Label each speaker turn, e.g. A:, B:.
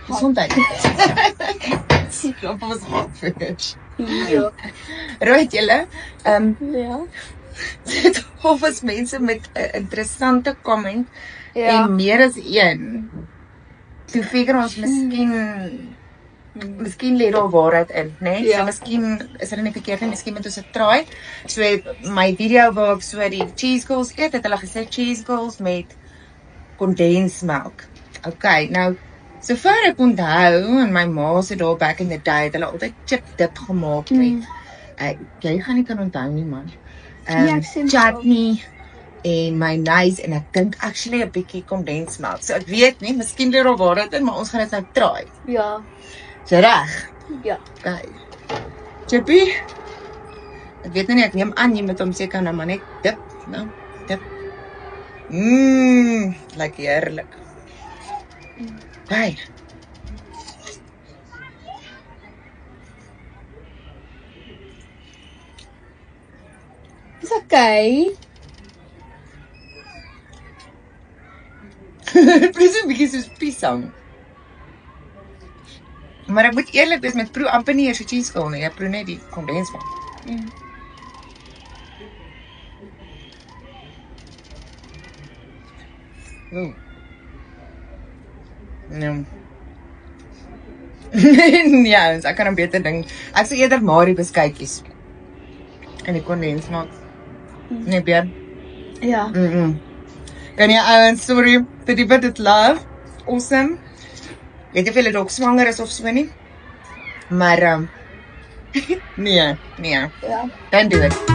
A: Gesondheid. Klop ons af. Ja. Right julle,
B: Ja.
A: dit of as mense met 'n interessante comment en meer as een. Toe figure ons miskien lê daar waarheid in, né?
B: Ja.
A: So miskien is hulle nie verkeerd nie, miskien moet ons dit try. So my video waar ek so die cheese curls eet, het hulle gesê cheese curls met condensed milk. Okay, nou sover ek onthou en my ma se daar back in the day, het hulle altyd chip dip gemaak met jy gaan nie kan onthou nie man. Chutney en mayonnaise en ek dink actually 'n bietjie condensed milk. So ek weet nie, miskien lê daar waarheid in, maar ons gaan dit nou try.
B: Ja.
A: Is reg?
B: Ja.
A: Okay. Chippy? Ek weet nie, ek neem aan jy moet hom seker nou maar net dip, nou, dip. Lyk heerlik. Okay.
B: Is okay.
A: Dit is 'n bietjie soos piesang. Maar ek moet eerlik wees met proe amper nie eers die cheese curl nie, ek proe net die condensed milk. Ja, ek kan 'n beter ding. Ek sou eerder Marie beskuitjies. En die condensed milk. Nee, Björn.
B: Ja.
A: Kan jy ouens, sorry, vir die bit love. Awesome. Weet jy of hulle dalk swanger is of so nie? Maar nee.
B: Ja.
A: Don't do it.